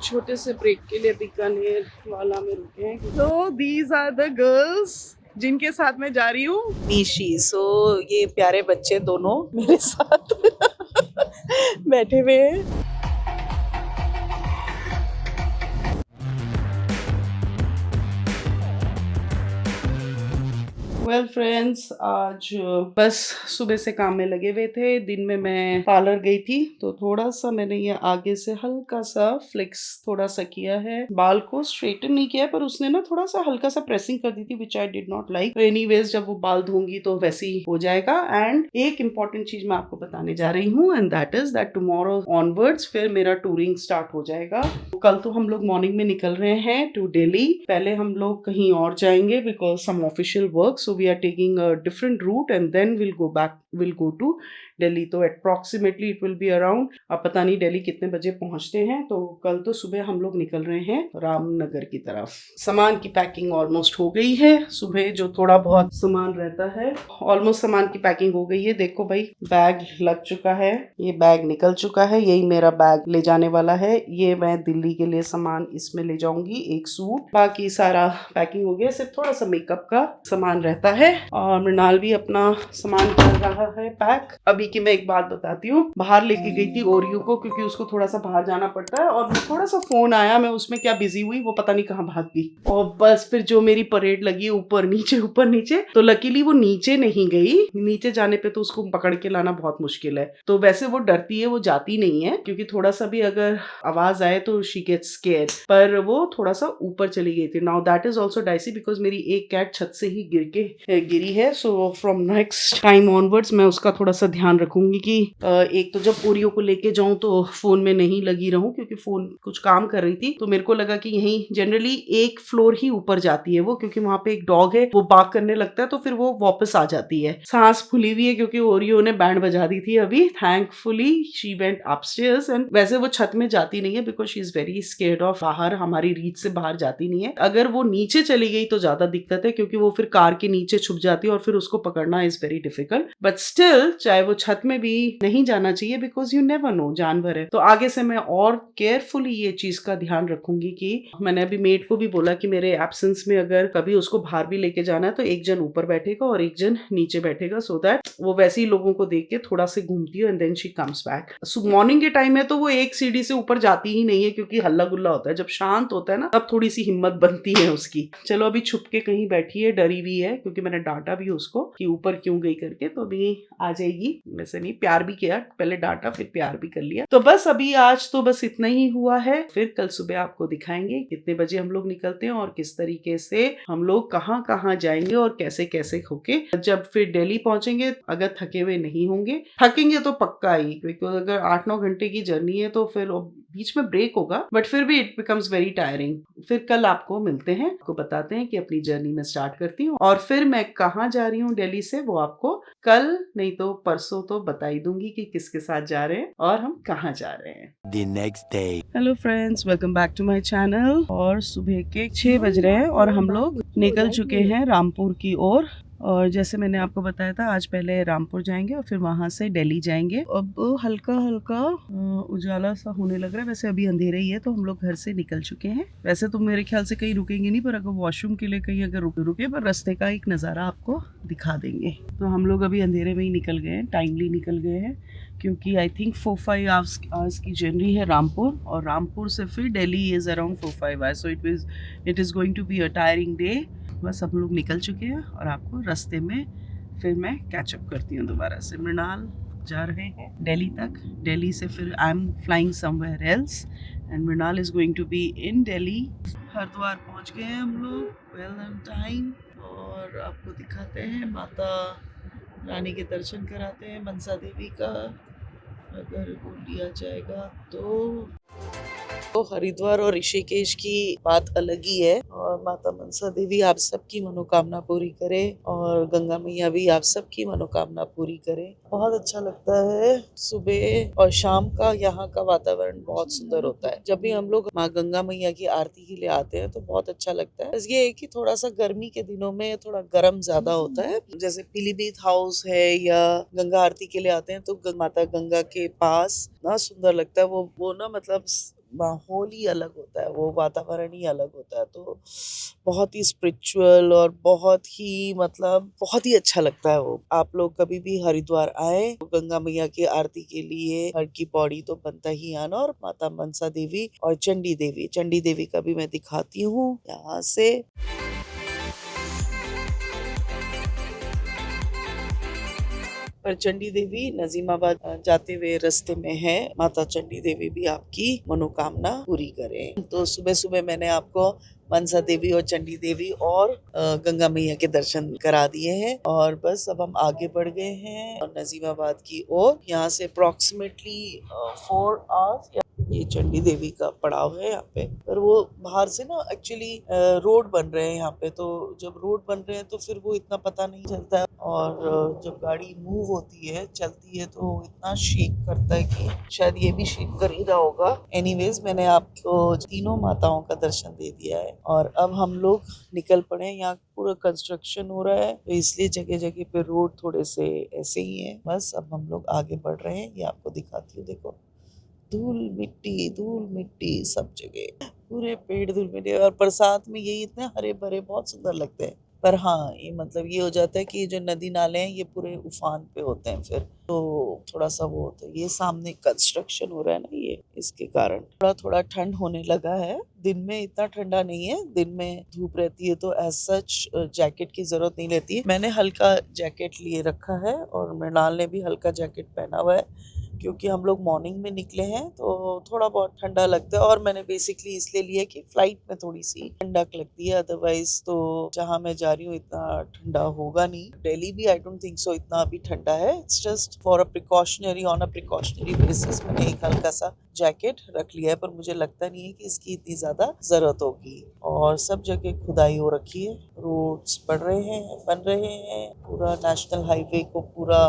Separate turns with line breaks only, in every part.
छोटे से ब्रेक के लिए बीकानेर वाला में रुके हैं। तो दीज आर द गर्ल्स जिनके साथ मैं जा रही हूँ, निशी। सो ये प्यारे बच्चे दोनों मेरे साथ बैठे हुए हैं। वेल फ्रेंड्स, आज बस सुबह से काम में लगे हुए थे। दिन में मैं पार्लर गई थी तो थोड़ा सा मैंने ये आगे से हल्का सा फ्लिक्स थोड़ा सा किया है। बाल को स्ट्रेटन नहीं किया पर उसने ना थोड़ा सा हल्का सा प्रेसिंग कर दी थी which I did not like. Anyways जब वो बाल धोंगी तो वैसे ही हो जाएगा। एंड एक इम्पॉर्टेंट चीज मैं आपको बताने जा रही हूँ and that is that tomorrow onwards फिर मेरा टूरिंग स्टार्ट हो जाएगा। कल तो हम लोग मॉर्निंग में निकल रहे हैं टू दिल्ली। पहले हम लोग कहीं और जाएंगे because some official work, so we are taking a different route and then will go to Delhi. तो approximately it will be around, अब पता नहीं दिल्ली कितने बजे पहुंचते हैं। तो कल तो सुबह हम लोग निकल रहे हैं रामनगर की तरफ। सामान की पैकिंग ऑलमोस्ट हो गई है। सुबह जो थोड़ा बहुत सामान रहता है ऑलमोस्ट सामान की पैकिंग हो गई है। देखो भाई, बैग लग चुका है, ये बैग निकल चुका है, यही मेरा बैग ले जाने वाला है। ये मैं दिल्ली के लिए सामान इसमें ले जाऊंगी, एक सूट। बाकी सारा पैकिंग हो गया, सिर्फ थोड़ा सा मेकअप का सामान रहता है। और मृणाल भी अपना सामान कर रहा है पैक। अभी की मैं एक बात बताती हूँ, बाहर लेके गई थी ओरियो को क्योंकि उसको थोड़ा सा बाहर जाना पड़ता है और थोड़ा सा फोन आया, मैं उसमें क्या बिजी हुई वो पता नहीं कहाँ भाग गई। और बस फिर जो मेरी परेड लगी ऊपर नीचे, तो लकीली वो नीचे नहीं गई। नीचे जाने पे तो उसको पकड़ के लाना बहुत मुश्किल है। तो वैसे वो डरती है, वो जाती नहीं है क्योंकि थोड़ा सा भी अगर आवाज आए तो शी गेट्स स्केयर्ड। पर वो थोड़ा सा ऊपर चली गई थी। Now that is also dicey because मेरी एक कैट छत से ही गिरी है। So from next time onwards मैं उसका थोड़ा सा ध्यान रखूंगी कि एक तो जब ओरियो को लेके जाऊं तो फोन में नहीं लगी रहूं क्योंकि फोन कुछ काम कर रही थी। तो मेरे को लगा कि यही जनरली एक फ्लोर ही ऊपर जाती है वो, क्योंकि वहां पे एक डॉग है, वो बार्क करने लगता है तो फिर वो वापस आ जाती है। सांस फूली हुई है क्योंकि ओरियो ने बैंड बजा दी थी अभी। Thankfully she went upstairs. And वैसे वो छत में जाती नहीं है because she is very scared of बाहर, हमारी रीच से बाहर जाती नहीं है। अगर वो नीचे चली गई तो ज्यादा दिक्कत है क्योंकि वो फिर कार के नीचे छुप जाती है और फिर उसको पकड़ना is very difficult. But still चाहे वो छत में भी नहीं जाना चाहिए बिकॉज यू नेवर नो, जानवर है। तो आगे से मैं और केयरफुली ये चीज का ध्यान रखूंगी कि मैंने अभी मेड को भी बोला कि मेरे एब्सेंस में अगर कभी उसको बाहर भी लेके जाना है तो एक जन ऊपर बैठेगा और एक जन नीचे बैठेगा, सो दैट वो वैसे ही लोगों को देख के थोड़ा से घूमती है and then she comes back. Morning के टाइम में तो वो एक सीढ़ी से ऊपर जाती ही नहीं है क्योंकि हल्ला गुल्ला होता है। जब शांत होता है ना तब थोड़ी सी हिम्मत बनती है उसकी। चलो अभी छुप के कहीं बैठी है, डरी हुई है क्योंकि मैंने डांटा भी उसको कि ऊपर क्यों गई करके। तो अभी आ जाएगी। वैसे नहीं, प्यार भी किया, पहले डांटा फिर प्यार भी कर लिया। तो बस अभी आज तो बस इतना ही हुआ है। फिर कल सुबह आपको दिखाएंगे कितने बजे हम लोग निकलते हैं और किस तरीके से हम लोग कहाँ कहाँ जाएंगे और कैसे कैसे होके जब फिर दिल्ली पहुंचेंगे। अगर थके हुए नहीं होंगे, थकेंगे तो पक्का ही, क्योंकि अगर 8-9 घंटे की जर्नी है तो फिर बीच में ब्रेक होगा बट फिर भी इट बिकम्स वेरी टायरिंग। फिर कल आपको मिलते हैं, आपको बताते हैं कि अपनी जर्नी में स्टार्ट करती हूँ और फिर मैं कहाँ जा रही हूँ दिल्ली से वो आपको कल नहीं तो परसों तो बता ही दूंगी कि किसके साथ जा रहे हैं और हम कहाँ जा रहे हैं। The next day. Hello friends, welcome back to my channel. और सुबह के 6 बज रहे हैं और हम लोग निकल चुके हैं रामपुर की ओर। और जैसे मैंने आपको बताया था आज पहले रामपुर जाएंगे और फिर वहां से दिल्ली जाएंगे। अब हल्का हल्का उजाला सा होने लग रहा है, वैसे अभी अंधेरा ही है तो हम लोग घर से निकल चुके हैं। वैसे तो मेरे ख्याल से कहीं रुकेंगे नहीं, पर अगर वॉशरूम के लिए कहीं अगर रुके पर रास्ते का एक नज़ारा आपको दिखा देंगे। तो हम लोग अभी अंधेरे में ही निकल गए हैं, टाइमली निकल गए हैं क्योंकि आई थिंक 4-5 आवर्स की जर्नी है रामपुर, और रामपुर से फिर Delhi is around 4-5 hours. So it is going to be a tiring day. बस हम लोग निकल चुके हैं और आपको रास्ते में फिर मैं कैचअप करती हूँ दोबारा से। मृणाल जा रहे हैं दिल्ली तक, दिल्ली से फिर I am flying somewhere else and Mrinal is going to be in Delhi. Haridwar पहुँच गए हैं हम लोग वेल ऑन टाइम और आपको दिखाते हैं, माता रानी के दर्शन कराते हैं, मनसा देवी का अगर वो लिया जाएगा तो हरिद्वार और ऋषिकेश की बात अलग ही है। और माता मनसा देवी आप सबकी मनोकामना पूरी करे और गंगा मैया भी आप सबकी मनोकामना पूरी करे। बहुत अच्छा लगता है सुबह और शाम का, यहाँ का वातावरण बहुत सुंदर होता है। जब भी हम लोग माँ गंगा मैया की आरती के लिए आते हैं तो बहुत अच्छा लगता है। बस ये है कि थोड़ा सा गर्मी के दिनों में थोड़ा गर्म ज्यादा होता है। जैसे पीलीभीत हाउस है या गंगा आरती के लिए आते हैं तो माता गंगा के पास ना सुंदर लगता है वो ना, मतलब माहौल ही अलग होता है, वो वातावरण ही अलग होता है। तो बहुत ही स्पिरिचुअल और बहुत ही मतलब बहुत ही अच्छा लगता है वो। आप लोग कभी भी हरिद्वार आए तो गंगा मैया की आरती के लिए हर की पौड़ी तो बनता ही आना, और माता मनसा देवी और चंडी देवी का भी मैं दिखाती हूँ यहाँ से। पर चंडी देवी नजीमाबाद जाते हुए रास्ते में है। माता चंडी देवी भी आपकी मनोकामना पूरी करें। तो सुबह सुबह मैंने आपको मनसा देवी और चंडी देवी और गंगा मैया के दर्शन करा दिए हैं, और बस अब हम आगे बढ़ गए हैं और नजीमाबाद की ओर। यहाँ से अप्रोक्सीमेटली 4 आवर्स ये चंडी देवी का पड़ाव है यहाँ पे। पर वो बाहर से ना एक्चुअली रोड बन रहे हैं यहाँ पे, तो जब रोड बन रहे हैं तो फिर वो इतना पता नहीं चलता है, और जब गाड़ी मूव होती है चलती है तो इतना शेक करता है कि शायद ये भी शेक कर ही रहा होगा। एनीवेज मैंने आपको तीनों माताओं का दर्शन दे दिया है, और अब हम लोग निकल पड़े। यहाँ पूरा कंस्ट्रक्शन हो रहा है तो इसलिए जगह जगह पे रोड थोड़े से ऐसे ही है। बस अब हम लोग आगे बढ़ रहे हैं, ये आपको दिखाती हूँ। देखो धूल मिट्टी सब जगह, पूरे पेड़ धूल मिट्टी, और बरसात में यही इतने हरे भरे बहुत सुंदर लगते हैं। पर हाँ, ये मतलब ये हो जाता है कि ये जो नदी नाले हैं ये पूरे उफान पे होते हैं, फिर तो थोड़ा सा वो होता है। ये सामने कंस्ट्रक्शन हो रहा है ना, ये इसके कारण थोड़ा थोड़ा ठंड होने लगा है। दिन में इतना ठंडा नहीं है, दिन में धूप रहती है तो एज सच जैकेट की जरूरत नहीं रहती है। मैंने हल्का जैकेट लिए रखा है और मृणाल ने भी हल्का जैकेट पहना हुआ है, क्योंकि हम लोग मॉर्निंग में निकले हैं तो थोड़ा बहुत ठंडा लगता है। और मैंने बेसिकली इसलिए लिया कि फ्लाइट में थोड़ी सी ठंडक लगती है, अदरवाइज तो जहाँ मैं जा रही हूँ इतना ठंडा होगा नहीं। दिल्ली भी आई डोंट थिंक सो इतना अभी ठंडा है। It's just for a precautionary basis मैंने एक हल्का सा जैकेट रख लिया है, पर मुझे लगता नहीं है कि इसकी इतनी ज्यादा जरूरत होगी। और सब जगह खुदाई हो रखी है, रोड्स बन रहे हैं, पूरा नेशनल हाईवे को पूरा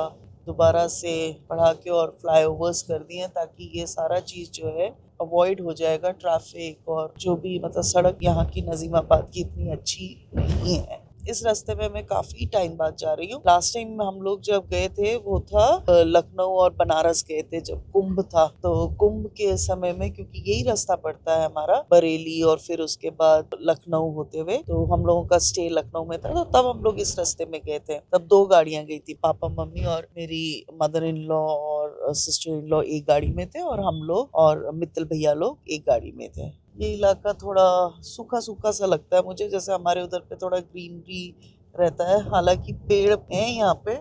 दोबारा से बढ़ा के और फ्लाईओवर्स कर दिए हैं, ताकि ये सारा चीज जो है अवॉइड हो जाएगा। ट्रैफिक और जो भी मतलब सड़क यहाँ की नजीमाबाद की इतनी अच्छी नहीं है। इस रास्ते में मैं काफी टाइम बाद जा रही हूँ। लास्ट टाइम हम लोग जब गए थे वो था लखनऊ और बनारस गए थे जब कुंभ था। तो कुंभ के समय में क्योंकि यही रास्ता पड़ता है हमारा, बरेली और फिर उसके बाद लखनऊ होते हुए, तो हम लोगों का स्टे लखनऊ में था। तो तब हम लोग इस रास्ते में गए थे। तब 2 गाड़ियां गई थी, पापा मम्मी और मेरी मदर इन लॉ और सिस्टर इन लॉ एक गाड़ी में थे, और हम लोग और मित्तल भैया लोग एक गाड़ी में थे। ये इलाका थोड़ा सूखा सूखा सा लगता है मुझे, जैसे हमारे उधर पे थोड़ा ग्रीनरी रहता है। हालांकि पेड़ हैं यहाँ पे,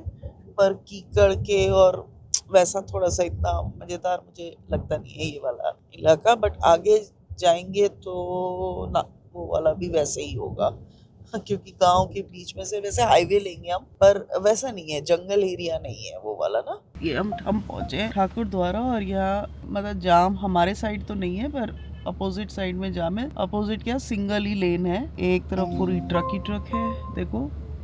पर कीचड़ के और वैसा थोड़ा सा इतना मजेदार मुझे लगता नहीं है ये वाला इलाका। बट आगे जाएंगे तो ना, वो वाला भी वैसे ही होगा क्योंकि गांव के बीच में से वैसे हाईवे लेंगे हम, पर वैसा नहीं है, जंगल एरिया नहीं है वो वाला ना। ये हम पहुंचे ठाकुर द्वारा, और यहाँ मतलब जाम हमारे साइड तो नहीं है, पर अपोजिट साइड में जाम है। अपोजिट क्या, सिंगल ही लेन है, एक तरफ पूरी ट्रक ही ट्रक है। देखो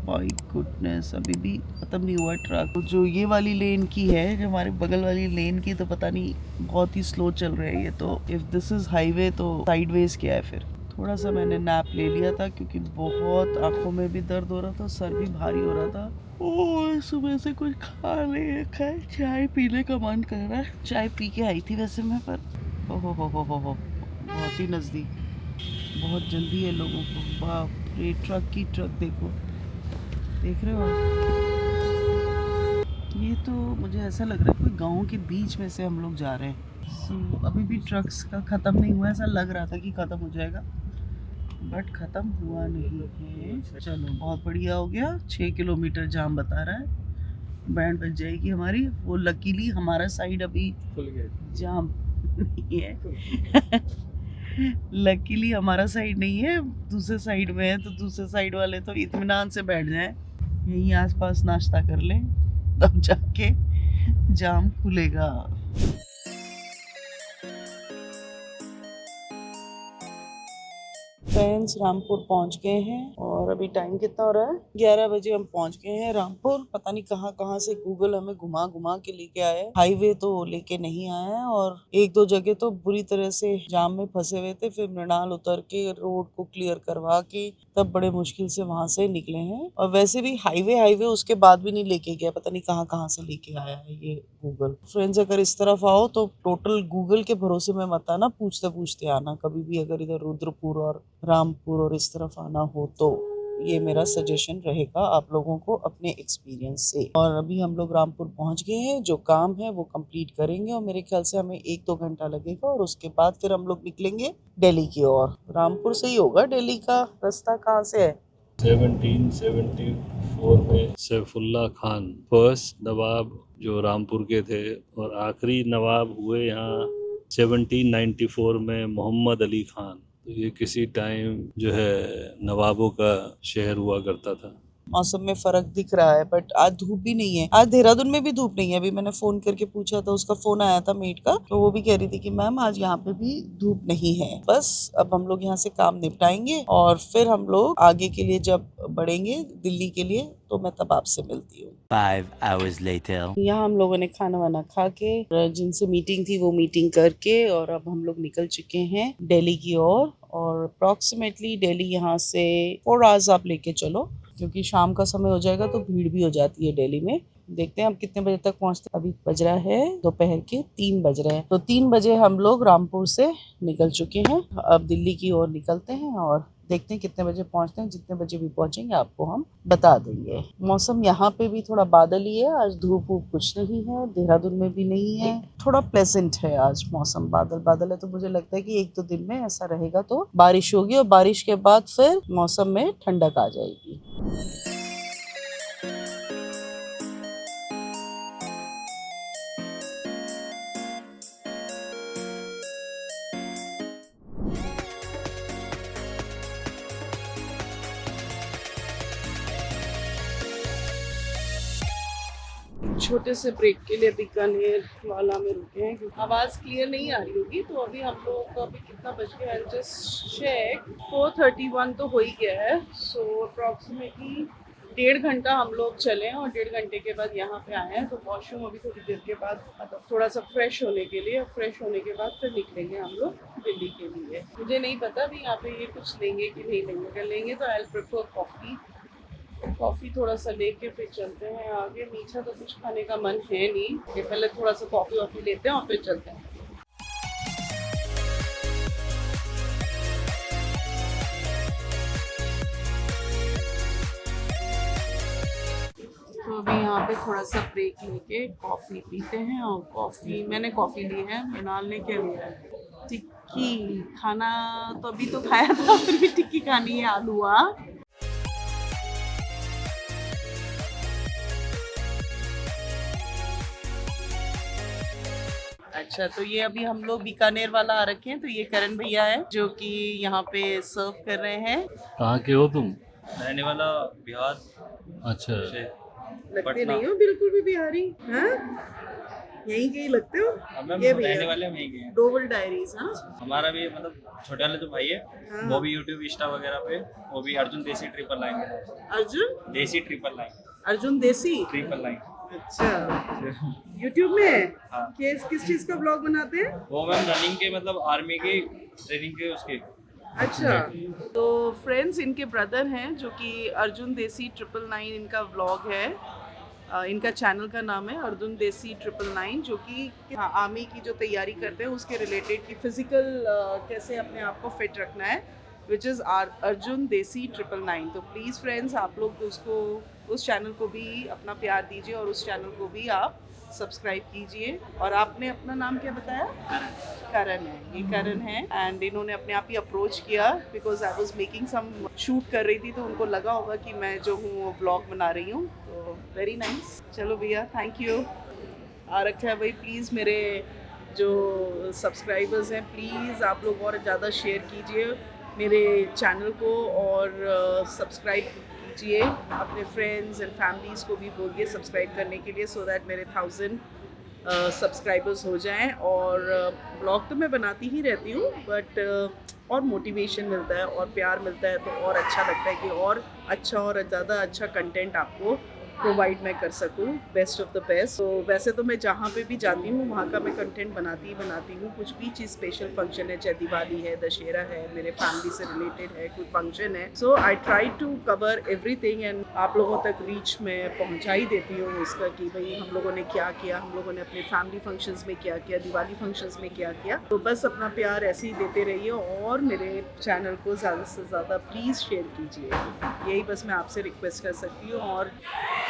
माय गुडनेस, अभी भी खत्म नहीं हुआ ट्रक। तो जो ये वाली लेन की है, जो हमारे बगल वाली लेन की, तो पता नहीं बहुत ही स्लो चल रहे हैं ये तो। इफ दिस इज हाईवे तो साइडवेज क्या है फिर। थोड़ा सा मैंने नैप ले लिया था क्योंकि बहुत आंखों में भी दर्द हो रहा था, सर भी भारी हो रहा था। और सुबह से कुछ खा नहीं रखा है, चाय पीने का मन कर रहा है। चाय पी के आई थी वैसे मैं, पर हो बहुत ही नज़दीक, बहुत जल्दी है लोगों को। बाप रे, ट्रक की ट्रक देखो, देख रहे हो ये तो मुझे ऐसा लग रहा है कोई गांव के बीच में से हम लोग जा रहे हैं। अभी भी ट्रक्स का ख़त्म नहीं हुआ, ऐसा लग रहा था कि ख़त्म हो जाएगा, बट ख़त्म हुआ नहीं है। चलो बहुत बढ़िया हो गया। 6 किलोमीटर जाम बता रहा है, बैंड बज जाएगी हमारी। वो लकीली हमारा साइड अभी जाम नहीं है लकीली हमारा साइड नहीं है, दूसरे साइड में है। तो दूसरे साइड वाले तो इत्मीनान से बैठ जाएं, यहीं आसपास नाश्ता कर लें, तब जाके जाम खुलेगा। फ्रेंड्स रामपुर पहुंच गए हैं और अभी टाइम कितना हो रहा है, 11 बजे हम पहुंच गए हैं रामपुर। पता नहीं कहां कहां से गूगल हमें घुमा घुमा के लेके आया है, हाईवे तो लेके नहीं आया है और एक दो जगह तो बुरी तरह से जाम में फंसे हुए थे। फिर मृणाल उतर के रोड को क्लियर करवा के तब बड़े मुश्किल से वहां से निकले हैं। और वैसे भी हाईवे उसके बाद भी नहीं लेके गया, पता नहीं कहां कहां से लेके आया है ये गूगल। फ्रेंड्स अगर इस तरफ आओ तो टोटल गूगल के भरोसे में मत आना, पूछते पूछते आना कभी भी। अगर इधर रुद्रपुर और रामपुर और इस तरफ आना हो तो ये मेरा सजेशन रहेगा आप लोगों को अपने एक्सपीरियंस से। और अभी हम लोग रामपुर पहुंच गए हैं, जो काम है वो कंप्लीट करेंगे और मेरे ख्याल से हमें 1-2 घंटा लगेगा और उसके बाद फिर हम लोग निकलेंगे दिल्ली की ओर। रामपुर से ही होगा दिल्ली का रास्ता, कहाँ से है?
1774 में सैफुल्ला खान फर्स्ट नवाब जो रामपुर के थे और आखिरी नवाब हुए यहाँ 1794 में मोहम्मद अली खान। तो ये किसी टाइम जो है नवाबों का शहर हुआ करता था।
मौसम में फर्क दिख रहा है बट आज धूप भी नहीं है। आज देहरादून में भी धूप नहीं है। अभी मैंने फोन करके पूछा था, उसका फोन आया था मेट का, तो वो भी कह रही थी कि मैम आज यहाँ पे भी धूप नहीं है। बस अब हम लोग यहाँ से काम निपटाएंगे और फिर हम लोग आगे के लिए जब बढ़ेंगे दिल्ली के लिए तो मैं तब आपसे मिलती हूँ।
5 hours later.
यहाँ हम लोगों ने खाना वाना खा के, जिनसे मीटिंग थी वो मीटिंग करके, और अब हम लोग निकल चुके हैं दिल्ली की ओर। और अप्रॉक्सीमेटली दिल्ली यहाँ से 4 आवर्स आप लेके चलो, क्योंकि शाम का समय हो जाएगा तो भीड़ भी हो जाती है दिल्ली में। देखते हैं हम कितने बजे तक पहुँचते हैं। अभी बज रहा है दोपहर के 3 बज रहे हैं, तो 3 बजे हम लोग रामपुर से निकल चुके हैं। अब दिल्ली की ओर निकलते हैं और देखते हैं कितने बजे पहुंचते हैं। जितने बजे भी पहुंचेंगे आपको हम बता देंगे। मौसम यहाँ पे भी थोड़ा बादल ही है, आज धूप वूप कुछ नहीं है, देहरादून में भी नहीं है, थोड़ा प्लेजेंट है आज मौसम। बादल बादल है तो मुझे लगता है कि 1-2 दिन में ऐसा रहेगा तो बारिश होगी और बारिश के बाद फिर मौसम में ठंडक आ जाएगी। छोटे से ब्रेक के लिए बीकानेर वाला में रुके हैं, क्योंकि आवाज़ क्लियर नहीं आ रही होगी। तो अभी हम लोग को अभी कितना बज गया है, जस्ट चेक, 4:31 तो हो ही गया है। सो अप्रॉक्सीमेटली 1.5 घंटा हम लोग चले हैं और 1.5 घंटे के बाद यहाँ पे आए हैं। तो वॉशरूम अभी थोड़ी देर के बाद, मतलब थोड़ा सा फ्रेश होने के लिए, फ्रेश होने के बाद फिर निकलेंगे हम लोग दिल्ली के लिए। मुझे नहीं पता भी यहाँ पे ये कुछ लेंगे कि नहीं लेंगे। अगर लेंगे तो आई प्रेफर कॉफ़ी थोड़ा सा लेके फिर चलते हैं आगे। मीठा तो कुछ खाने का मन है नहीं, कि पहले थोड़ा सा कॉफ़ी लेते हैं और फिर चलते हैं। तो अभी यहाँ पे थोड़ा सा ब्रेक लेके कॉफ़ी पीते हैं। और मैंने कॉफ़ी ली है, मृणाल ने क्या लिया है? टिक्की। खाना तो अभी तो खाया था, फिर भी टिक्की खानी है, आलू। अच्छा, तो ये अभी हम लोग बीकानेर वाला आ रखे हैं। तो ये करण भैया है जो कि यहाँ पे सर्व कर रहे हैं।
कहाँ के हो तुम?
रहने वाला बिहार।
अच्छा,
से
लगते नहीं हो बिल्कुल भी बिहारी, हाँ? यहीं के ही लगते हो। ये
रहने
भैया
वाले हम यहीं के हैं।
डोवल डायरीज। हाँ,
हमारा भी मतलब छोटे वाले जो भाई है,
हाँ।
वो भी यूट्यूब इंस्टा वगैरह पे, वो भी अर्जुन देसी ट्रिपल लाइन।
अर्जुन
ट्रिपल
देसी।
लाइन।
अच्छा, यूट्यूब में है?
हाँ।
किस चीज का ब्लॉग बनाते हैं?
वो मैम रनिंग के, मतलब आर्मी की ट्रेनिंग के उसके।
अच्छा, तो फ्रेंड्स इनके ब्रदर हैं जो कि अर्जुन देसी 999 इनका व्लॉग है। इनका चैनल का नाम है अर्जुन देसी 999, जो कि आर्मी की जो तैयारी करते हैं उसके रिलेटेड की फिजिकल कैसे अपने आप को फिट रखना है, विच इज़ अर्जुन देसी 999। तो प्लीज़ फ्रेंड्स आप लोग उस चैनल को भी अपना प्यार दीजिए और उस चैनल को भी आप सब्सक्राइब कीजिए। और आपने अपना नाम क्या बताया? करण है, ये करण है। एंड इन्होंने अपने आप ही अप्रोच किया, because I was making some shoot कर रही थी, तो उनको लगा होगा कि मैं जो हूँ वो ब्लॉग बना रही हूँ। तो वेरी नाइस। चलो भैया, थैंक यू। आ रखा है भाई, प्लीज़ मेरे जो सब्सक्राइबर्स हैं, प्लीज़ आप लोग और ज़्यादा शेयर कीजिए मेरे चैनल को और सब्सक्राइब कीजिए। अपने फ्रेंड्स एंड फैमिलीज़ को भी बोलिए सब्सक्राइब करने के लिए, सो दैट मेरे 1000 सब्सक्राइबर्स हो जाएं। और ब्लॉग तो मैं बनाती ही रहती हूँ, बट और मोटिवेशन मिलता है और प्यार मिलता है, तो और अच्छा लगता है कि और अच्छा और ज़्यादा अच्छा कंटेंट आपको प्रोवाइड मैं कर सकूं, बेस्ट ऑफ द बेस्ट। तो वैसे तो मैं जहाँ पे भी जाती हूँ वहाँ का मैं कंटेंट बनाती ही बनाती हूँ। कुछ भी चीज़ स्पेशल फंक्शन है, चाहे दिवाली है, दशहरा है, मेरे फैमिली से रिलेटेड है, कोई फंक्शन है, so I try to cover everything and आप लोगों तक रीच में पहुँचा ही देती हूँ उसका कि भाई हम लोगों ने क्या किया, हम लोगों ने अपने फैमिली फंक्शंस में क्या किया, दिवाली फंक्शंस में क्या किया। तो बस अपना प्यार ऐसे ही देते रहिए और मेरे चैनल को ज़्यादा से ज़्यादा प्लीज़ शेयर कीजिए, यही बस मैं आपसे रिक्वेस्ट कर सकती हूँ। और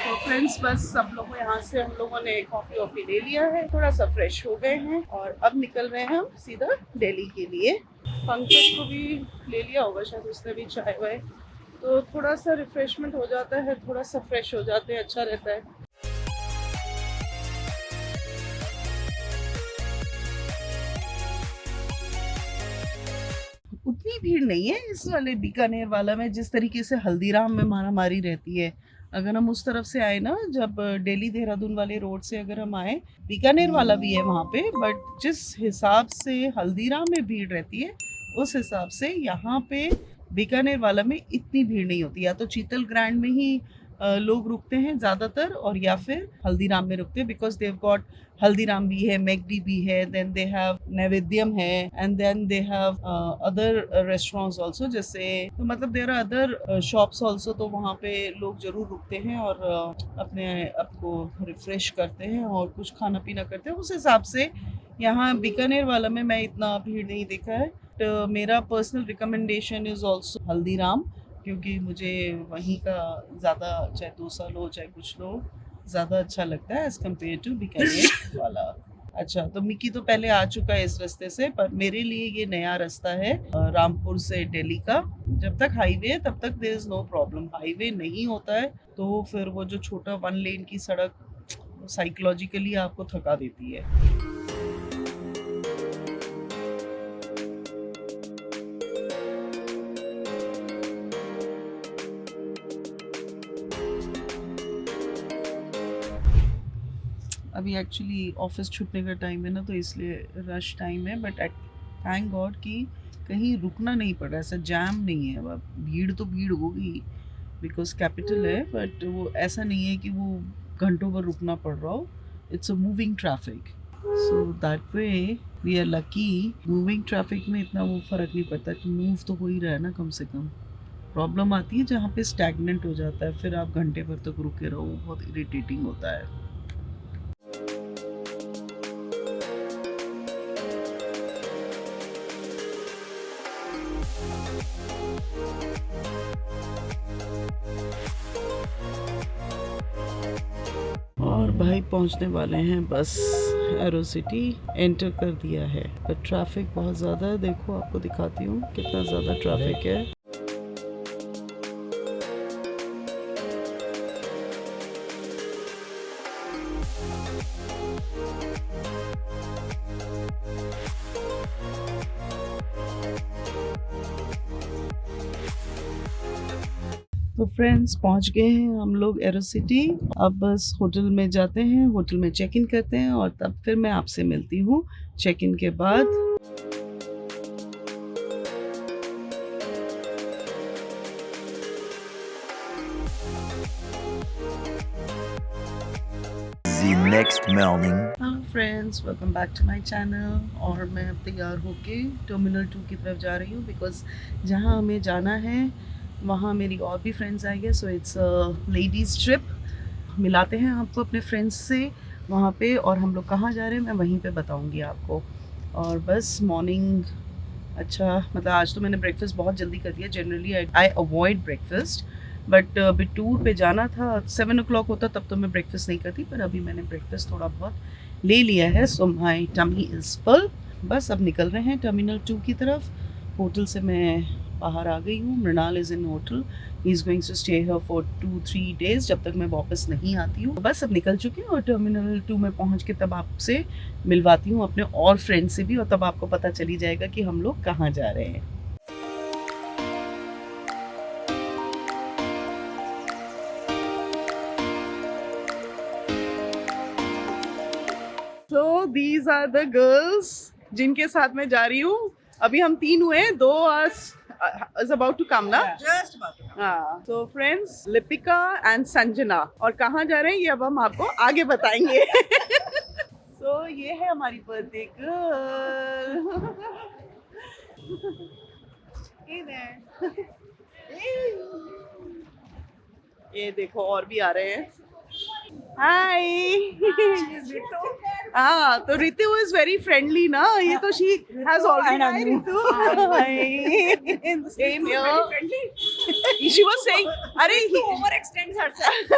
तो फ्रेंड्स बस सब लोगों यहाँ से हम लोगों ने कॉफ़ी वॉफ़ी ले लिया है, थोड़ा सा फ्रेश हो गए हैं और अब निकल रहे हैं हम सीधा दिल्ली के लिए। पंकज को भी ले लिया होगा शायद, उसने भी चाय वाय, तो थोड़ा सा रिफ्रेशमेंट हो जाता है, थोड़ा सा फ्रेश हो जाते हैं, अच्छा रहता है। उतनी भीड़ नहीं है इस वाले बीकानेर वाला में जिस तरीके से हल्दीराम में मारामारी रहती है। अगर हम उस तरफ से आए ना, जब दिल्ली देहरादून वाले रोड से अगर हम आए, बीकानेर वाला भी है वहाँ पे, बट जिस हिसाब से हल्दीराम में भीड़ रहती है उस हिसाब से यहाँ पे बीकानेर वाला में इतनी भीड़ नहीं होती। या तो चीतल ग्रैंड में ही लोग रुकते हैं ज़्यादातर, और या फिर हल्दीराम में रुकते हैं, बिकॉज देव गॉट हल्दीराम भी है, मैकडी भी है, देन दे हैव नैवेद्यम है, and then they have other restaurants also, जैसे तो मतलब there are other shops also. तो वहाँ पे लोग ज़रूर रुकते हैं और अपने आपको रिफ्रेश करते हैं और कुछ खाना पीना करते हैं। उस हिसाब से यहाँ बीकानेर वाला में मैं इतना भीड़ नहीं देखा है। तो मेरा personal recommendation is also Haldiram, क्योंकि मुझे वहीं का ज़्यादा, चाहे डोसा लो चाहे कुछ लो, ज़्यादा अच्छा लगता है एज़ कम्पेयर टू बीकानेर वाला। अच्छा, तो मिकी तो पहले आ चुका है इस रास्ते से, पर मेरे लिए ये नया रास्ता है रामपुर से दिल्ली का। जब तक हाईवे है तब तक there is no problem, highway नहीं होता है तो फिर वो जो छोटा 1 लेन की सड़क साइकोलॉजिकली आपको थका देती है। अभी एक्चुअली ऑफिस छूटने का टाइम है ना, तो इसलिए रश टाइम है, बट थैंक गॉड कि कहीं रुकना नहीं पड़ रहा, ऐसा जैम नहीं है। अब भीड़ तो भीड़ होगी बिकॉज कैपिटल है, बट वो ऐसा नहीं है कि वो घंटों भर रुकना पड़ रहा हो। It's a moving traffic, so that way we are lucky. Moving traffic में इतना वो फ़र्क नहीं पड़ता कि मूव तो हो ही रहा है ना कम से कम। प्रॉब्लम आती है जहाँ पे स्टैगनेंट हो जाता है, फिर आप घंटे भर तक रुके रहो, बहुत इरिटेटिंग होता है। और भाई पहुंचने वाले हैं, बस एरो सिटी एंटर कर दिया है, पर ट्रैफिक बहुत ज़्यादा है। देखो आपको दिखाती हूँ कितना ज़्यादा ट्रैफिक है। तो फ्रेंड्स पहुंच गए हैं हम लोग एरो सिटी। अब बस होटल में जाते हैं, होटल में चेक इन करते हैं और तब फिर मैं आपसे मिलती हूँ चेक इन के बाद।
The next morning.
Hello friends, welcome back to my channel. और मैं अब तैयार होके टर्मिनल 2 की तरफ जा रही हूँ, बिकॉज़ जहाँ हमें जाना है वहाँ मेरी और भी फ्रेंड्स आएंगे, so it's a ladies trip. मिलाते हैं आपको अपने फ्रेंड्स से वहाँ पे, और हम लोग कहाँ जा रहे हैं मैं वहीं पे बताऊँगी आपको। और बस मॉर्निंग, अच्छा मतलब आज तो मैंने ब्रेकफास्ट बहुत जल्दी कर दिया। Generally I avoid breakfast, but अभी टूर पे जाना था, 7 o'clock होता तब तो मैं ब्रेकफास्ट नहीं करती, पर अभी मैंने ब्रेकफास्ट थोड़ा बहुत ले लिया है, सो माई टमी इज़ फुल। बस अब निकल रहे हैं टर्मिनल 2 की तरफ। होटल से मैं बाहर आ गई हूँ, Mrinal is in hotel, he is going to stay here for 2-3 days जब तक मैं वापस नहीं आती हूँ। बस अब निकल चुके हैं और टर्मिनल 2 में पहुँच के तब आपसे मिलवाती हूँ अपने और फ्रेंड से भी, और तब आपको पता चली जाएगा कि हम लोग कहाँ जा रहे हैं। So these are the girls जिनके साथ मैं जा रही हूँ। अभी हम 3 हुए, 2 is about to come ना?
Just about to come.
हाँ, so friends, Lipika and Sanjana, और कहाँ जा रहे हैं ये अब हम आपको आगे बताएंगे। So ये है हमारी बर्थडे गर्ल। Hey there. ये देखो और भी आ रहे हैं। हाय। हाँ, तो रितु इज वेरी फ्रेंडली ना, ये तो she has already Ritu. Same here. She was saying अरे he overextends herself.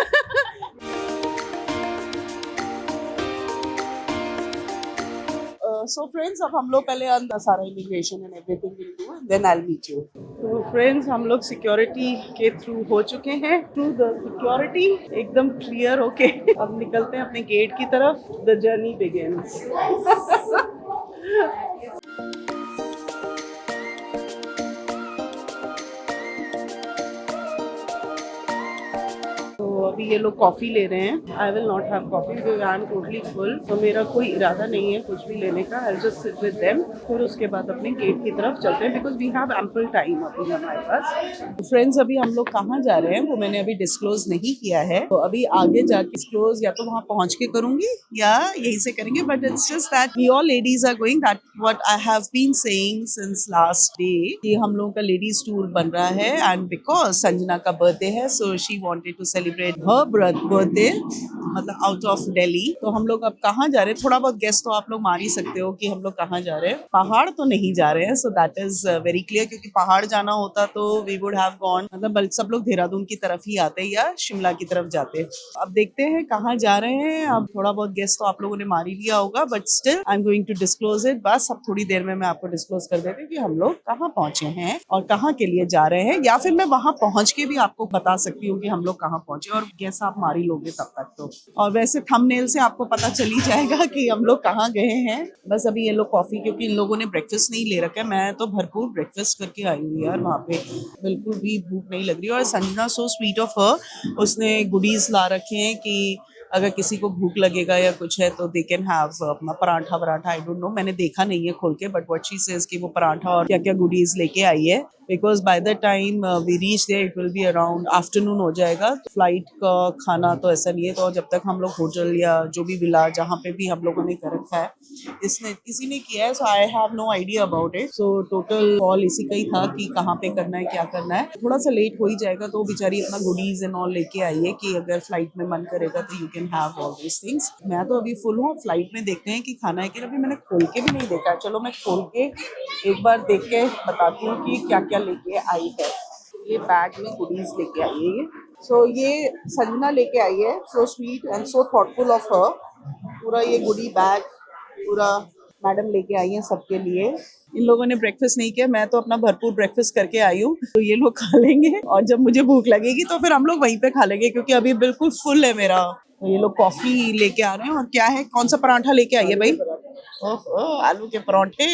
So friends, अब हम लोग पहले अंदर सारा immigration and everything will do and then I will meet you. तो फ्रेंड्स, हम लोग सिक्योरिटी के थ्रू हो चुके हैं, थ्रू द सिक्योरिटी एकदम क्लियर होके अब निकलते हैं अपने गेट की तरफ। The journey begins. तो अभी ये लोग कॉफ़ी ले रहे हैं। I will not have coffee because I am totally full, तो मेरा कोई इरादा नहीं है कुछ भी लेने का। I just sit with them, फिर उसके बाद अपने गेट की तरफ चलते हैं because we have ample time अभी हमारे पास। फ्रेंड्स, अभी हम लोग कहाँ जा रहे हैं वो मैंने अभी डिस्क्लोज नहीं किया है, तो अभी आगे जाके डिस्क्लोज या तो वहाँ पहुँच के करूँगी या यहीं से करेंगे। But it's just that we all ladies are going, that what I have been saying since last day कि हम लोगों का लेडीज टूर बन रहा है। एंड बिकॉज संजना का बर्थडे है, so she wanted to celebrate her birthday, मतलब आउट ऑफ दिल्ली। तो हम लोग अब कहाँ जा रहे हैं, थोड़ा बहुत गेस तो आप लोग मार ही सकते हो कि हम लोग कहाँ जा रहे हैं। पहाड़ तो नहीं जा रहे हैं, so that is very clear, क्योंकि पहाड़ जाना होता तो वी वुड हैव गॉन, मतलब सब लोग देहरादून की तरफ ही आते या शिमला की तरफ जाते। अब देखते हैं कहाँ जा रहे हैं। अब थोड़ा बहुत गेस तो आप लोगों ने मार ही लिया होगा, but still I am going to disclose it. बस अब थोड़ी देर में मैं आपको डिस्क्लोज कर देती हूँ कि हम लोग कहाँ पहुंचे हैं और कहाँ के लिए जा रहे हैं, या फिर मैं वहां पहुंच के भी आपको बता सकती हूँ कि हम लोग कहाँ पहुंचे, और गेस आप मार ही लोगे तब तक तो। और वैसे थंबनेल से आपको पता चल ही जाएगा कि हम लोग कहाँ गए हैं। बस अभी ये लोग कॉफी, क्योंकि इन लोगों ने ब्रेकफास्ट नहीं ले रखा है, मैं तो भरपूर ब्रेकफास्ट करके आई हूँ यार, वहाँ पे बिल्कुल भी भूख नहीं लग रही। और Sanjana so sweet of her, उसने गुडीज ला रखे हैं कि अगर किसी को भूख लगेगा या कुछ है तो दे कैन हैव अपना पराठा वराठा। आई डोंट नो, मैंने देखा नहीं है खोल के, बट व्हाट शी सेज कि वो पराठा और क्या क्या गुडीज लेके आई है। Because by the time we reach there it will be around afternoon हो जाएगा। फ्लाइट का खाना तो ऐसा नहीं है, तो जब तक हम लोग होटल या जो भी विला जहाँ पे भी हम लोगों ने कर रखा है, किसी ने किया है, so I have no idea about it. So total call इसी का ही था कि कहाँ पे करना है, क्या करना है। थोड़ा सा लेट हो ही जाएगा, तो बेचारी अपना गुडीज एंड ऑल लेके आई है कि अगर फ्लाइट में मन करेगा तो you can have all this things. मैं तो अभी फुल हूँ, फ्लाइट में देखते हैं कि खाना है कि अभी मैंने खोल के भी नहीं देखा। चलो मैं खोल के एक बार देख के बताती हूँ कि क्या क्या लेके आई है। ये बैग में गुडीज लेके आई है। सो ये संजना लेके आई है, so sweet and so thoughtful of her. पूरा ये गुडी बैग पूरा मैडम लेके आई है सबके लिए। इन लोगों ने ब्रेकफास्ट नहीं किया, मैं तो अपना भरपूर ब्रेकफास्ट करके आई हूँ, तो ये लोग खा लेंगे और जब मुझे भूख लगेगी तो फिर हम लोग वहीं पे खा लेंगे, क्योंकि अभी बिल्कुल फुल है मेरा। तो ये लोग कॉफी लेके आ रहे हैं। और क्या है, कौन सा पराठा लेके आई है भाई? ओहो, आलू के पराठे।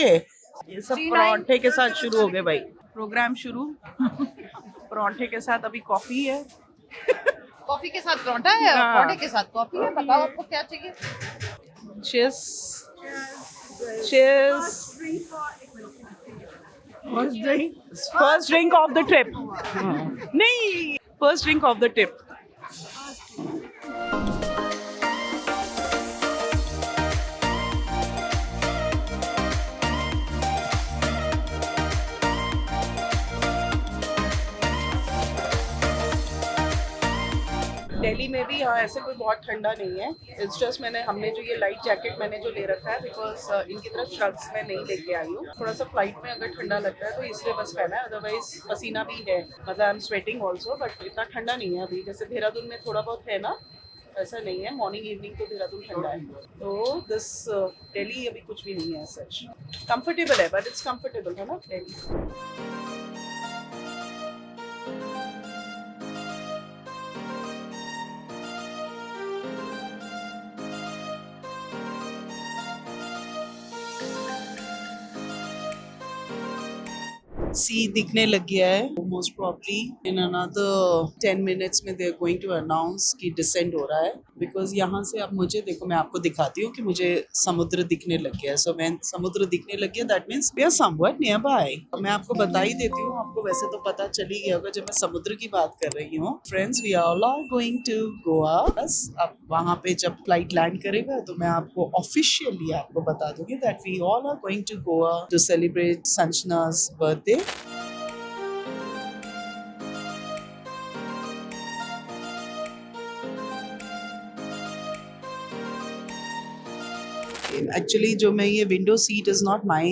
ये सब पराठे के साथ शुरू हो गए भाई, प्रोग्राम शुरू। पराठे के साथ अभी कॉफी है।
कॉफी के साथ पराठा है,
हाँ।
पराठे के साथ कॉफी है। बताओ आपको क्या चाहिए?
Cheers. Cheers. First drink of the trip. नहीं, first drink of the trip. Delhi में भी यहाँ ऐसे कोई बहुत ठंडा नहीं है। इट्स जस्ट हमने जो ये लाइट जैकेट मैंने जो ले रखा है, बिकॉज इनकी तरफ श्रग्स मैं नहीं लेके आई हूँ। थोड़ा सा फ्लाइट में अगर ठंडा लगता है तो इसलिए बस पहना है, अदरवाइज पसीना भी है, मतलब I am sweating also, but इतना ठंडा नहीं है अभी। जैसे देहरादून में थोड़ा बहुत है ना, ऐसा नहीं है। मॉर्निंग इवनिंग तो देहरादून ठंडा है, तो दिस दिल्ली अभी कुछ भी नहीं है सच। कंफर्टेबल है, बट इट्स कंफर्टेबल है ना दिल्ली। सी दिखने लग गया है। Most probably in another 10 minutes में they are going to announce कि डिसेंड हो रहा है। बिकॉज यहाँ से अब मुझे देखो, मैं आपको दिखाती हूँ कि मुझे समुद्र दिखने लग गया है। सो मैं समुद्र दिखने लग गया, that means we are somewhat nearby. मैं आपको बता ही देती हूँ, आपको वैसे तो पता चल ही गया होगा जब मैं समुद्र की बात कर रही हूँ। Friends, we all are going to Goa. बस अब वहाँ पे जब फ्लाइट लैंड करेगा तो मैं आपको ऑफिशियली आपको बता दूंगी that we all are going to Goa to celebrate Sanjana's birthday. Actually जो मैं ये window seat is not my,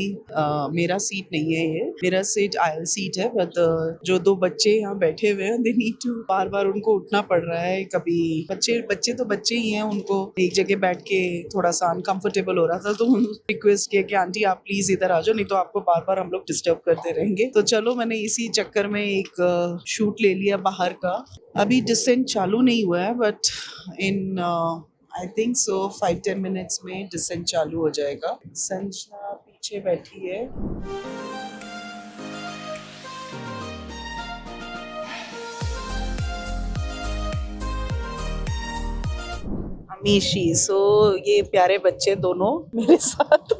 मेरा सीट नहीं है, ये मेरा सीट आयल सीट है। बट जो दो बच्चे यहाँ बैठे हुए हैं, दे नीड टू, बार बार उनको उठना पड़ रहा है। कभी बच्चे तो बच्चे ही हैं, उनको एक जगह बैठ के थोड़ा सा अनकंफर्टेबल हो रहा था, तो रिक्वेस्ट किया कि आंटी आप प्लीज इधर आ जाओ, नहीं तो आपको बार बार हम लोग डिस्टर्ब करते रहेंगे। तो चलो, मैंने इसी चक्कर में एक शूट ले लिया बाहर का। अभी डिसेंट चालू नहीं हुआ है, but in I think so 5-10 minutes में डिसेंट चालू हो जाएगा। संजना पीछे बैठी है। अमीशी, सो ये प्यारे बच्चे दोनों मेरे साथ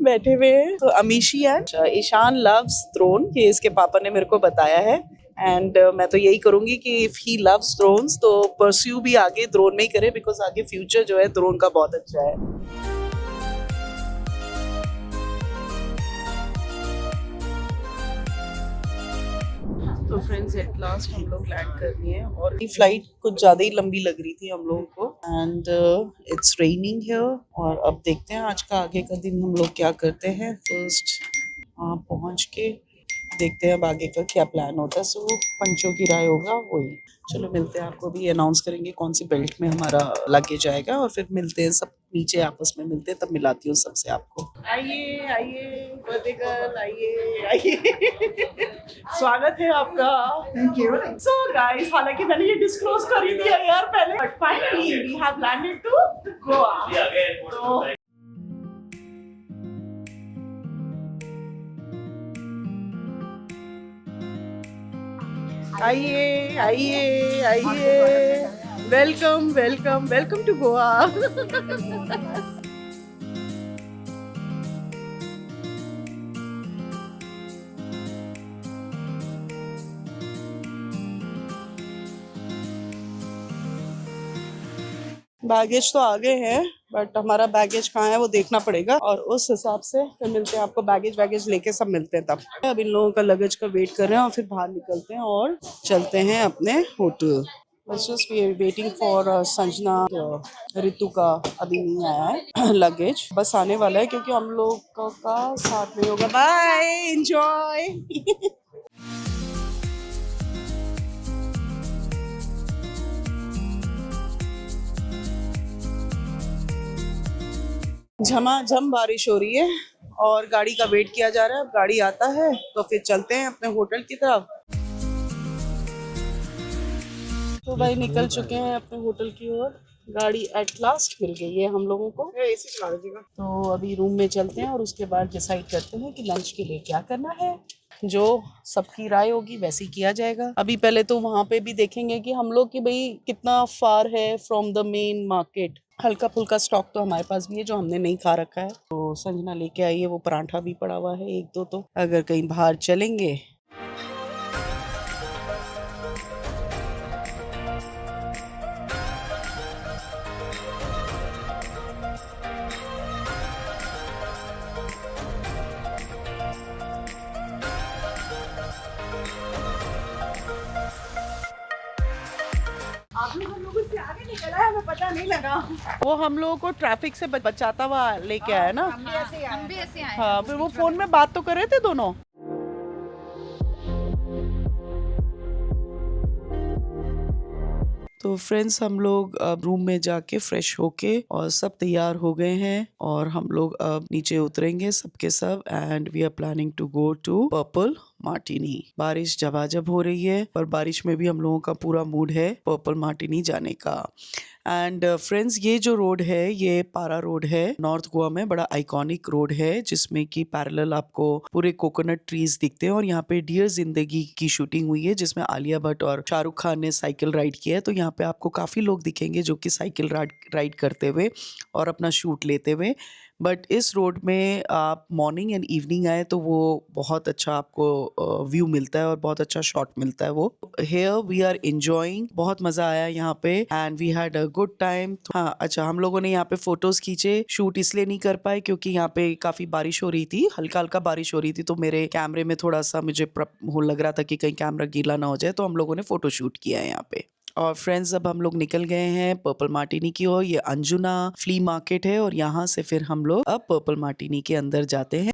बैठे हुए हैं। तो Amishi and Ishan loves throne, ये इसके पापा ने मेरे को बताया है। एंड मैं तो यही करूंगी कि इफ ही लव्स थ्रोन्स तो परस्यू भी आगे थ्रोन में ही करे, बिकॉज आगे फ्यूचर जो है थ्रोन का बहुत अच्छा है। तो फ्रेंड्स, एट लास्ट हम लोग लैंड कर लिए हैं, और ये फ्लाइट कुछ ज़्यादा ही लंबी लग रही थी हम लोगों को। एंड इट्स रेनिंग हियर, और अब देखते हैं आज का आगे का दिन हम लोग क्या करते हैं। फर्स्ट पहुंच के देखते हैं अब आगे का क्या प्लान होता है। सो पंचों की राय होगा वही। चलो मिलते हैं, आपको भी अनाउंस करेंगे कौन सी बेल्ट में हमारा लगेज आएगा, और फिर मिलते हैं सब नीचे, आपस में मिलते हैं, तब मिलाती हूँ सबसे आपको। आइए आइए बर्थडे गर्ल, आइए आइए स्वागत है आपका। Thank you. सो गाइस, हालांकि मैंने ये डिस्क्लोज कर ही दिया यार पहले, but finally we have landed to Goa. तो आइए आइए आइए, welcome welcome welcome to Goa. Baggage तो आ गए हैं, बट हमारा बैगेज कहाँ है वो देखना पड़ेगा, और उस हिसाब से फिर मिलते हैं आपको। बैगेज लेके सब मिलते हैं तब। अब इन लोगों का लगेज का वेट कर रहे हैं, और फिर बाहर निकलते हैं और चलते हैं अपने होटल। बस just we are waiting for Sanjana. Ritu का अभी नहीं आया है लगेज, बस आने वाला है, क्योंकि हम लोग का साथ में होगा। Bye, enjoy. झमाझम बारिश हो रही है और गाड़ी का वेट किया जा रहा है। अब गाड़ी आता है तो फिर चलते हैं अपने होटल की तरफ। तो भाई निकल चुके हैं अपने होटल की ओर। गाड़ी एट लास्ट मिल गई है हम लोगों को। एसी चला दीजिएगा। तो अभी रूम में चलते हैं और उसके बाद डिसाइड करते हैं कि लंच के लिए क्या करना है। जो सबकी राय होगी वैसे ही किया जाएगा। अभी पहले तो वहाँ पे भी देखेंगे कि हम लोग की भाई कितना फार है फ्रॉम द मेन मार्केट। हल्का फुल्का स्टॉक तो हमारे पास भी है जो हमने नहीं खा रखा है। तो संजना लेके आई है वो पराठा भी पड़ा हुआ है 1-2। तो अगर कहीं बाहर चलेंगे हम लोगों से आगे निकला है, हमें पता नहीं लगा। वो हम लोगों को ट्रैफिक से बचाता हुआ लेके आया ना।
हम भी ऐसे आए।
हाँ, फिर वो फोन में बात तो कर रहे थे दोनों। तो फ्रेंड्स, हम लोग अब रूम में जाके फ्रेश होके और सब तैयार हो गए हैं, और हम लोग अब नीचे उतरेंगे सबके सब। And we are planning to go to Purple Martini. बारिश झमाझम हो रही है, पर बारिश में भी हम लोगों का पूरा मूड है पर्पल मार्टिनी जाने का। एंड फ्रेंड्स, ये जो रोड है ये पारा रोड है, नॉर्थ गोवा में बड़ा आइकॉनिक रोड है, जिसमें कि पैरेलल आपको पूरे कोकोनट ट्रीज दिखते हैं। और यहाँ पे डियर जिंदगी की शूटिंग हुई है, जिसमें आलिया भट्ट और शाहरुख खान ने साइकिल राइड किया है। तो यहाँ पे आपको काफ़ी लोग दिखेंगे जो कि साइकिल राइड करते हुए और अपना शूट लेते हुए। बट इस रोड में आप मॉर्निंग एंड इवनिंग आए तो वो बहुत अच्छा आपको व्यू मिलता है और बहुत अच्छा शॉट मिलता है। वो हेयर वी आर एंजॉयिंग, बहुत मज़ा आया यहाँ पे and we had a good time. हाँ अच्छा, हम लोगों ने यहाँ पे फोटोज खींचे, शूट इसलिए नहीं कर पाए क्योंकि यहाँ पे काफ़ी बारिश हो रही थी, हल्का हल्का बारिश हो रही थी, तो मेरे कैमरे में थोड़ा सा मुझे हो लग रहा था कि कहीं कैमरा गीला ना हो जाए, तो हम लोगों ने फोटो शूट किया है यहाँ पे। और फ्रेंड्स, अब हम लोग निकल गए हैं पर्पल मार्टिनी की ओर। ये अंजुना फ्ली मार्केट है और यहाँ से फिर हम लोग अब पर्पल मार्टिनी के अंदर जाते हैं।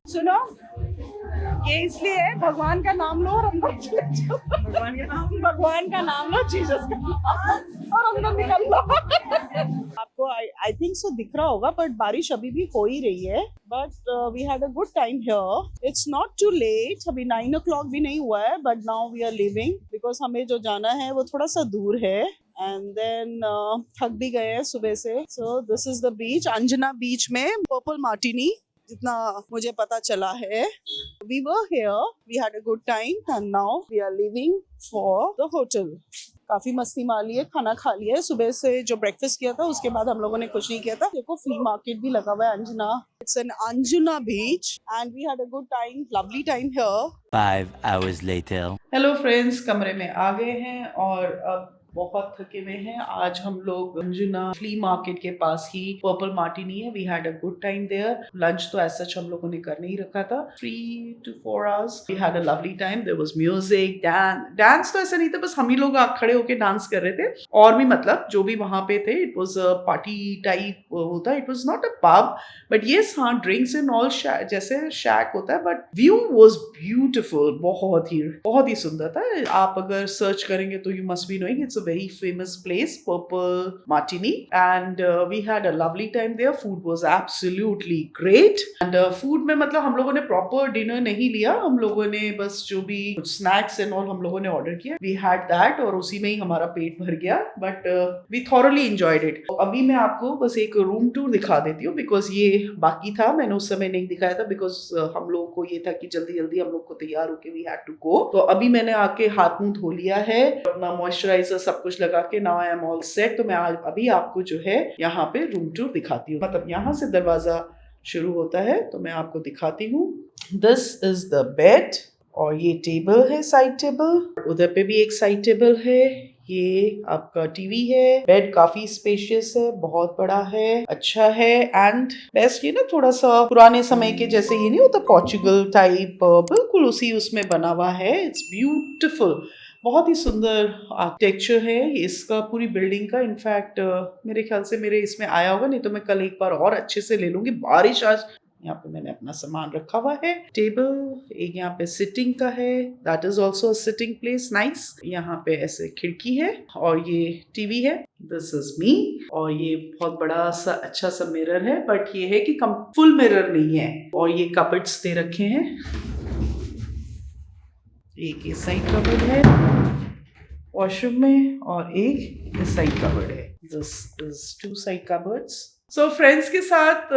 सुनो, ये इसलिए है, भगवान का नाम लो और अंदर चले जाओ। भगवान का नाम लो, जीसस का नाम, और अंदर निकल लो। आपको आई थिंक सो दिख रहा होगा, बट बारिश अभी भी हो ही रही है। But we had a good time here. It's not too late, अभी 9 o'clock भी नहीं हुआ है, but now we are leaving because हमें जो जाना है वो थोड़ा सा दूर है। एंड देन थक भी गए हैं सुबह से। So this is the beach, Anjuna beach में पर्पल मार्टिनी, जितना मुझे पता चला है। We were here, we had a good time and now we are leaving for the hotel. काफी मस्ती मार ली है, खाना खा लिया है, सुबह से जो ब्रेकफास्ट किया था उसके बाद हम लोगों ने कुछ नहीं किया था। देखो फ्ली मार्केट भी लगा हुआ है Anjuna. It's an Anjuna beach and we had a good time, lovely time here.
5 hours later.
Hello friends, कमरे में आ गए हैं और अब बहुत थके हुए हैं। आज हम लोग अंजुना फ्ली मार्केट के पास ही पर्पल मार्टिनी है। We had a good time there. Lunch तो ऐसा हम लोगों ने कर नहीं रखा था। 3 to 4 hours we had a lovely time. There was music, dance तो ऐसा नहीं था, बस हम ही लोग खड़े होके डांस कर रहे थे। और भी मतलब जो भी वहां पे थे, it was a party type होता है। It was not a pub, but yes हाँ, ड्रिंक्स एंड ऑल जैसे शैक होता है, बट व्यू वाज ब्यूटीफुल, बहुत ही सुंदर था। आप अगर सर्च करेंगे तो you must be knowing it's a very famous place, Purple Martini, and we had a lovely time there. Food was absolutely great, and food में मतलब हम लोगों ने proper dinner नहीं लिया, हम लोगों ने बस जो भी snacks and all हम लोगों ने order किया, we had that, और उसी में ही हमारा पेट भर गया, but we thoroughly enjoyed it. अभी मैं आपको बस एक रूम टूर दिखा देती हूँ, because ये बाकी था, मैंने उस समय नहीं दिखाया था, because हम लोगों को ये था कि जल्दी जल्दी हम लोग को तैयार होके we had to go. तो अभी मैंने आके हाथ मुंह धो लिया है, अपना मॉइस्चराइजर सब कुछ लगा के now I am all set. तो मैं अभी आपको जो है यहाँ पे रूम टूर दिखाती हूँ। मतलब यहाँ से दरवाजा शुरू होता है, तो मैं आपको दिखाती हूँ। दिस इज द बेड, और ये टेबल है, साइड टेबल। उधर पे भी एक साइड टेबल है। ये आपका टीवी है। बेड काफी स्पेशियस है, बहुत बड़ा है, अच्छा है। एंड बेस्ट ये ना थोड़ा सा पुराने समय के जैसे, ये नहीं होता पोर्चुगल टाइप, बिल्कुल उसी उसमें बना हुआ है। इट्स ब्यूटिफुल, बहुत ही सुंदर आर्किटेक्चर है इसका, पूरी बिल्डिंग का। इनफैक्ट मेरे ख्याल से मेरे इसमें आया होगा, नहीं तो मैं कल एक बार और अच्छे से ले लूंगी। बारिश आज यहाँ पे मैंने अपना सामान रखा हुआ है। टेबल एक यहाँ पे सिटिंग का है, that is also sitting place, nice. यहाँ पे ऐसे खिड़की है और ये टीवी है, दिस इज मी। और ये बहुत बड़ा सा अच्छा सा मिरर है, बट ये है कि फुल मिरर नहीं है। और ये कबर्ड्स दे रखे हैं, एक इस साइड कबर्ड है वॉशरूम में और एक इस साइड कबर्ड है। This is 2 side cupboards. So friends के साथ,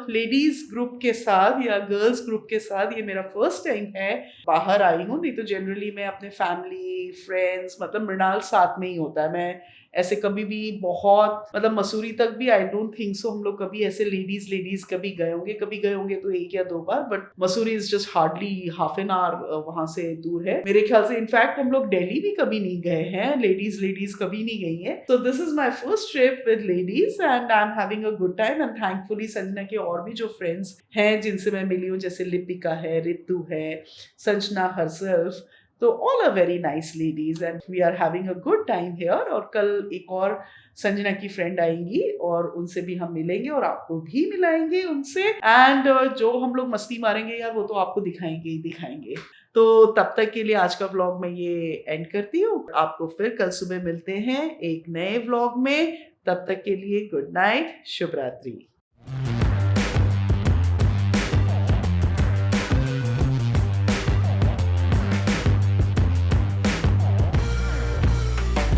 लेडीज ग्रुप के साथ या गर्ल्स ग्रुप के साथ ये मेरा फर्स्ट टाइम है बाहर आई हूँ। नहीं तो जनरली मैं अपने फैमिली फ्रेंड्स, मतलब मृणाल साथ में ही होता है। मैं ऐसे कभी भी बहुत, मतलब मसूरी तक भी आई डोंट थिंक सो हम लोग कभी ऐसे लेडीज कभी गए होंगे तो 1 या 2 बार, but Mussoorie is just hardly half an hour वहां से दूर है मेरे ख्याल से। इनफैक्ट हम लोग दिल्ली भी कभी नहीं गए हैं, लेडीज कभी नहीं गई हैं। सो this is my first trip with ladies and I am having a good time. And thankfully Sanjana के और भी जो फ्रेंड्स हैं जिनसे मैं मिली हूँ, जैसे लिपिका है, रितु है, संजना हरसेल्फ, तो all are very nice ladies and we are having a good time here. और कल एक और संजना की फ्रेंड आएंगी और उनसे भी हम मिलेंगे और आपको भी मिलाएंगे उनसे। एंड जो हम लोग मस्ती मारेंगे यार, वो तो आपको दिखाएंगे ही दिखाएंगे। तो तब तक के लिए आज का व्लॉग मैं ये एंड करती हूँ। आपको फिर कल सुबह मिलते हैं एक नए व्लॉग में। तब तक के लिए गुड नाइट, शुभ रात्रि।